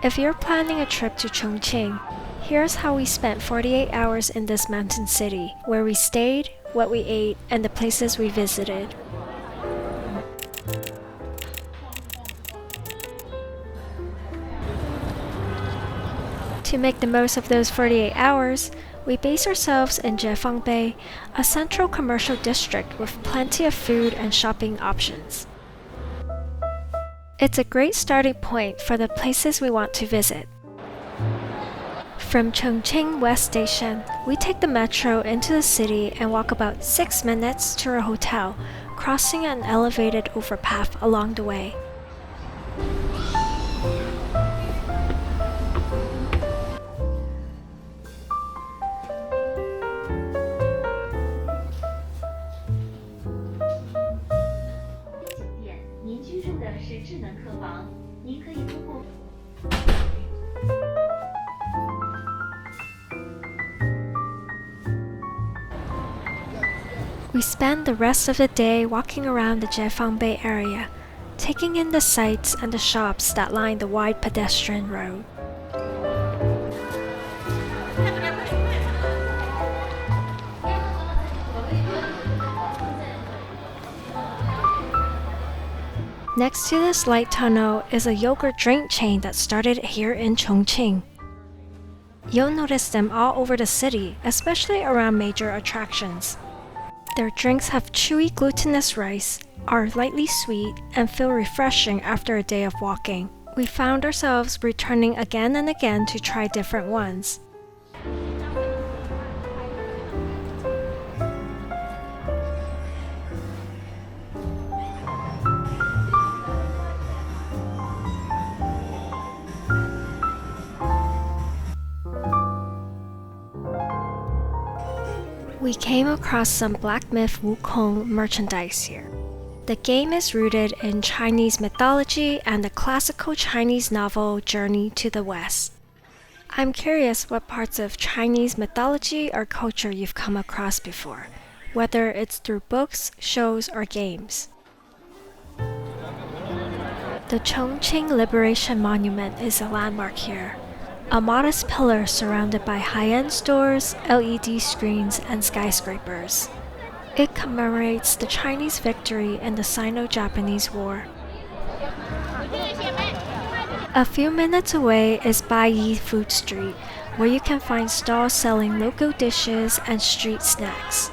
If you're planning a trip to Chongqing, here's how we spent 48 hours in this mountain city, where we stayed, what we ate, and the places we visited. To make the most of those 48 hours, we base ourselves in Jiefangbei, a central commercial district with plenty of food and shopping options. It's a great starting point for the places we want to visit. From Chongqing West Station, we take the metro into the city and walk about 6 minutes to our hotel, crossing an elevated overpass along the way. We spend the rest of the day walking around the Jiefangbei area, taking in the sights and the shops that line the wide pedestrian road. Next to this light tunnel is a yogurt drink chain that started here in Chongqing. You'll notice them all over the city, especially around major attractions. Their drinks have chewy glutinous rice, are lightly sweet, and feel refreshing after a day of walking. We found ourselves returning again and again to try different ones. We came across some Black Myth Wukong merchandise here. The game is rooted in Chinese mythology and the classical Chinese novel Journey to the West. I'm curious what parts of Chinese mythology or culture you've come across before, whether it's through books, shows, or games. The Chongqing Liberation Monument is a landmark here. A modest pillar surrounded by high-end stores, LED screens, and skyscrapers. It commemorates the Chinese victory in the Sino-Japanese War. A few minutes away is Baiyi Food Street, where you can find stalls selling local dishes and street snacks.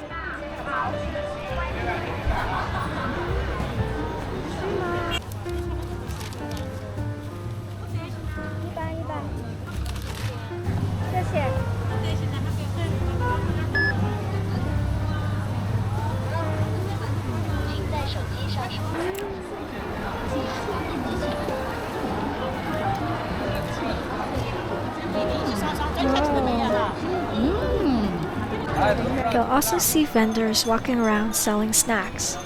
You'll also see vendors walking around selling snacks.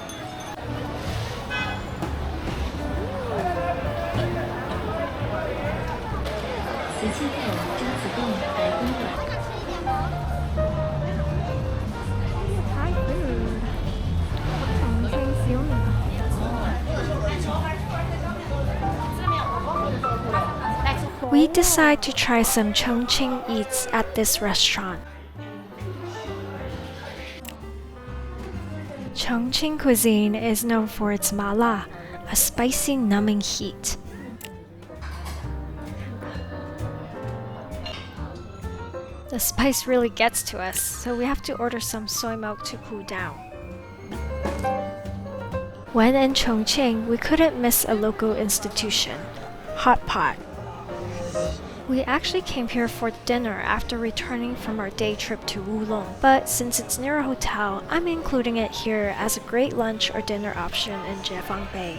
We decide to try some Chongqing eats at this restaurant. Chongqing cuisine is known for its mala, a spicy, numbing heat. The spice really gets to us, so we have to order some soy milk to cool down. When in Chongqing, we couldn't miss a local institution, Hotpot. We actually came here for dinner after returning from our day trip to Wulong, but since it's near a hotel, I'm including it here as a great lunch or dinner option in Jiefangbei.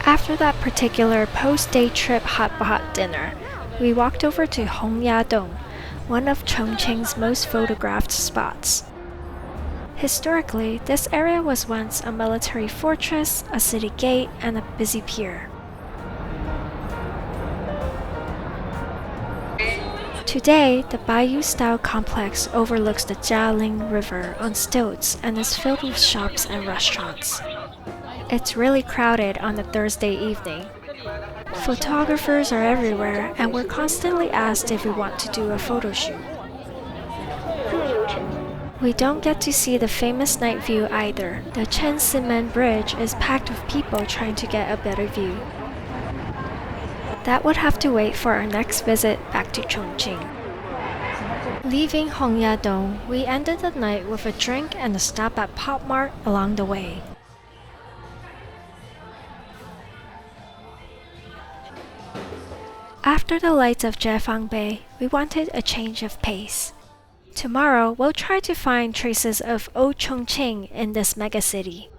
After that particular post-day trip Hotpot dinner, we walked over to Hongyadong, one of Chongqing's most photographed spots. Historically, this area was once a military fortress, a city gate, and a busy pier. Today, the bayou-style complex overlooks the Jialing River on stilts and is filled with shops and restaurants. It's really crowded on a Thursday evening. Photographers are everywhere, and we're constantly asked if we want to do a photo shoot. We don't get to see the famous night view either. The Chen Cement Bridge is packed with people trying to get a better view. That would have to wait for our next visit back to Chongqing. Leaving Hongyadong, we ended the night with a drink and a stop at Pop Mart along the way. After the lights of Jiefangbei, we wanted a change of pace. Tomorrow, we'll try to find traces of old Chongqing in this megacity.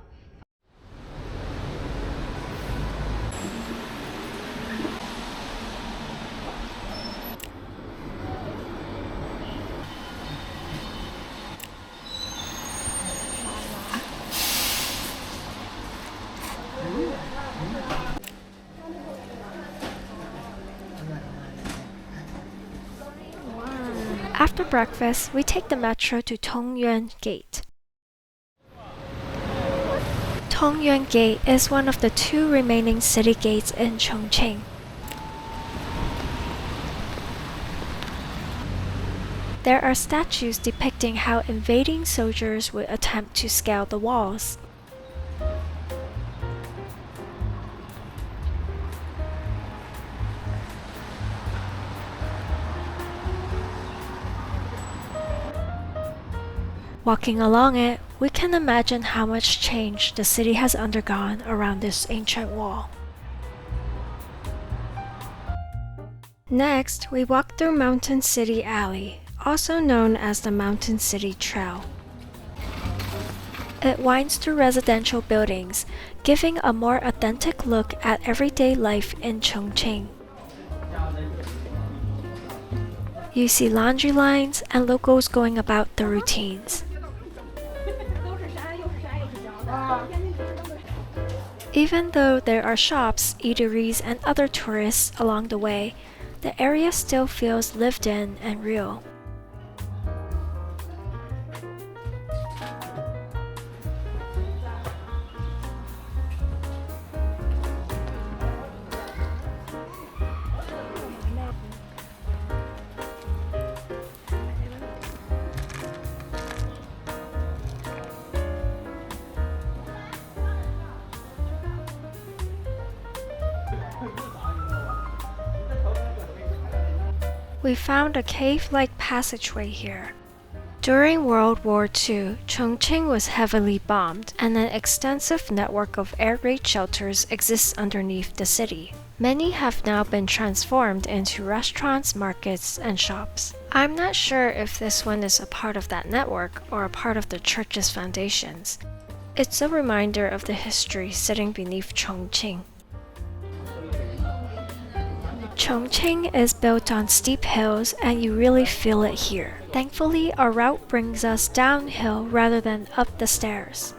After breakfast, we take the metro to Tongyuan Gate. Tongyuan Gate is one of the two remaining city gates in Chongqing. There are statues depicting how invading soldiers would attempt to scale the walls. Walking along it, we can imagine how much change the city has undergone around this ancient wall. Next, we walk through Mountain City Alley, also known as the Mountain City Trail. It winds through residential buildings, giving a more authentic look at everyday life in Chongqing. You see laundry lines and locals going about their routines. Even though there are shops, eateries, and other tourists along the way, the area still feels lived in and real. We found a cave-like passageway here. During World War II, Chongqing was heavily bombed, and an extensive network of air raid shelters exists underneath the city. Many have now been transformed into restaurants, markets, and shops. I'm not sure if this one is a part of that network or a part of the church's foundations. It's a reminder of the history sitting beneath Chongqing. Chongqing is built on steep hills, and you really feel it here. Thankfully, our route brings us downhill rather than up the stairs.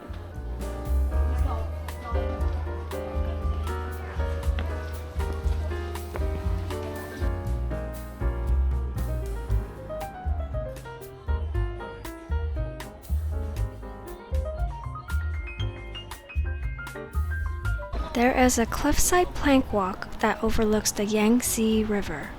There is a cliffside plank walk that overlooks the Yangtze River.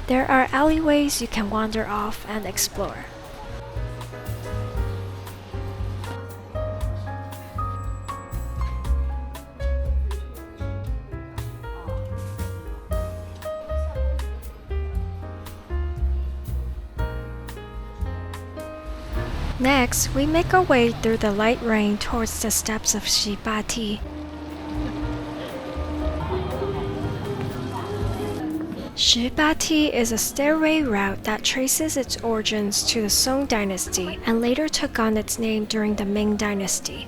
There are alleyways you can wander off and explore. Next, we make our way through the light rain towards the steps of Shibati. Shibati is a stairway route that traces its origins to the Song dynasty and later took on its name during the Ming dynasty.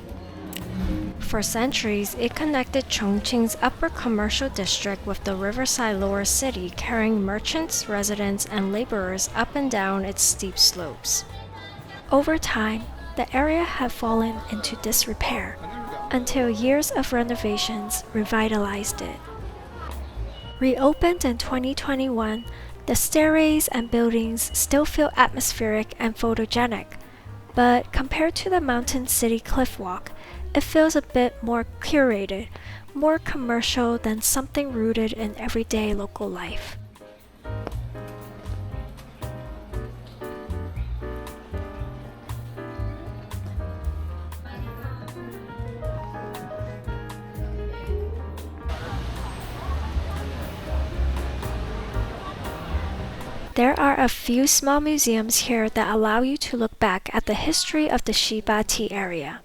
For centuries, it connected Chongqing's upper commercial district with the riverside lower city, carrying merchants, residents, and laborers up and down its steep slopes. Over time, the area had fallen into disrepair until years of renovations revitalized it. Reopened in 2021, the stairways and buildings still feel atmospheric and photogenic, but compared to the Mountain City cliff walk, it feels a bit more curated, more commercial than something rooted in everyday local life. There are a few small museums here that allow you to look back at the history of the Shibati area.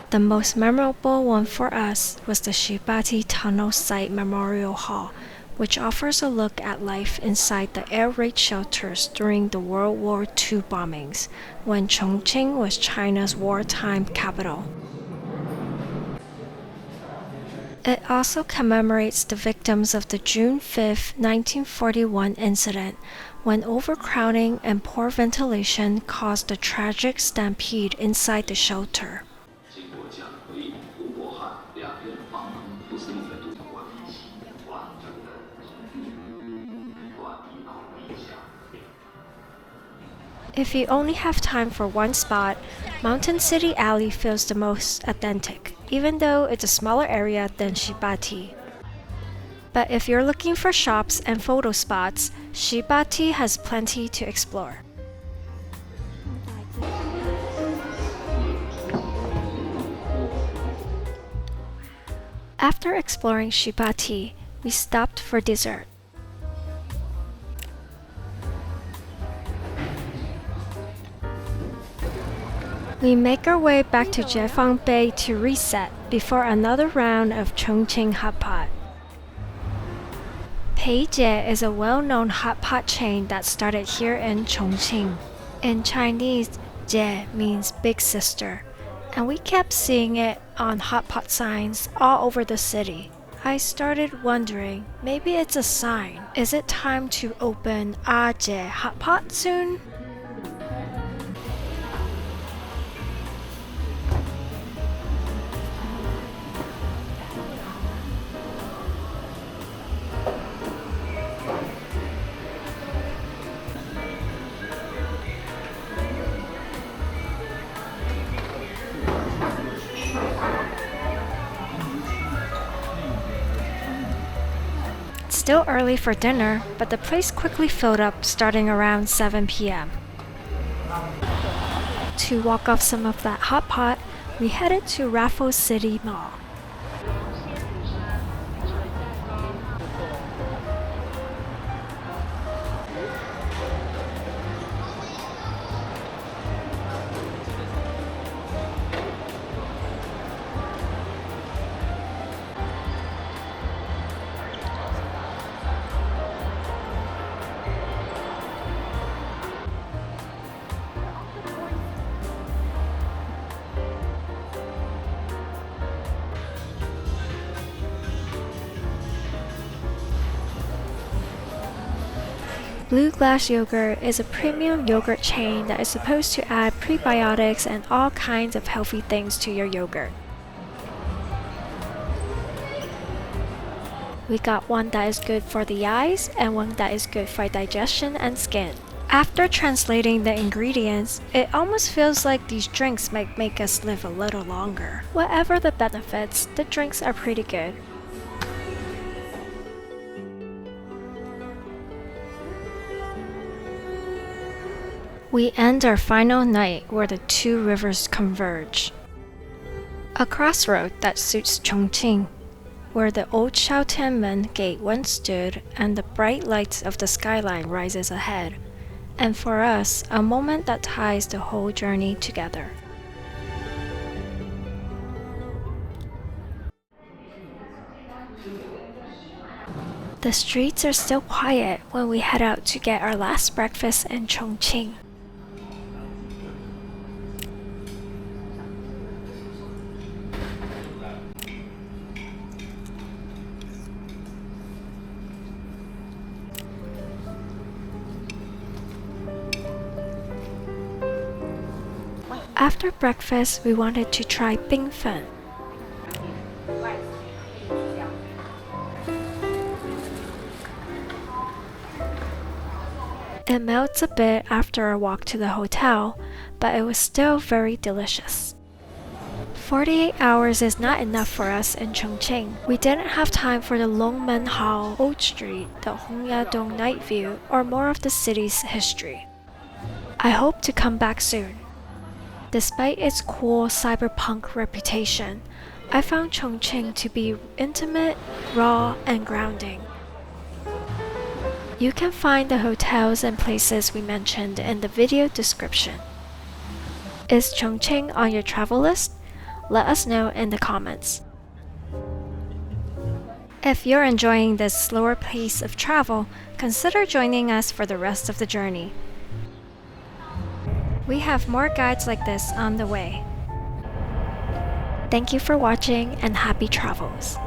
The most memorable one for us was the Shibati Tunnel Site Memorial Hall, which offers a look at life inside the air raid shelters during the World War II bombings, when Chongqing was China's wartime capital. It also commemorates the victims of the June 5, 1941 incident, when overcrowding and poor ventilation caused a tragic stampede inside the shelter. If you only have time for one spot, Mountain City Alley feels the most authentic, even though it's a smaller area than Shibati. But if you're looking for shops and photo spots, Shibati has plenty to explore. After exploring Shibati, we stopped for dessert. We make our way back to Jiefangbei to reset before another round of Chongqing Hotpot. Peijie is a well-known hotpot chain that started here in Chongqing. In Chinese, Jie means big sister, and we kept seeing it on hotpot signs all over the city. I started wondering, maybe it's a sign. Is it time to open a Jie hotpot soon? Still early for dinner, but the place quickly filled up starting around 7 p.m. To walk off some of that hot pot, we headed to Raffles City Mall. Blue Glass Yogurt is a premium yogurt chain that is supposed to add prebiotics and all kinds of healthy things to your yogurt. We got one that is good for the eyes and one that is good for digestion and skin. After translating the ingredients, it almost feels like these drinks might make us live a little longer. Whatever the benefits, the drinks are pretty good. We end our final night where the two rivers converge. A crossroad that suits Chongqing, where the old Xiaomian Gate once stood and the bright lights of the skyline rises ahead, and for us, a moment that ties the whole journey together. The streets are still quiet when we head out to get our last breakfast in Chongqing. After breakfast, we wanted to try bingfen. It melts a bit after our walk to the hotel, but it was still very delicious. 48 hours is not enough for us in Chongqing. We didn't have time for the Tongyuan Old Street, the Hongyadong night view, or more of the city's history. I hope to come back soon. Despite its cool cyberpunk reputation, I found Chongqing to be intimate, raw, and grounding. You can find the hotels and places we mentioned in the video description. Is Chongqing on your travel list? Let us know in the comments. If you're enjoying this slower pace of travel, consider joining us for the rest of the journey. We have more guides like this on the way. Thank you for watching and happy travels.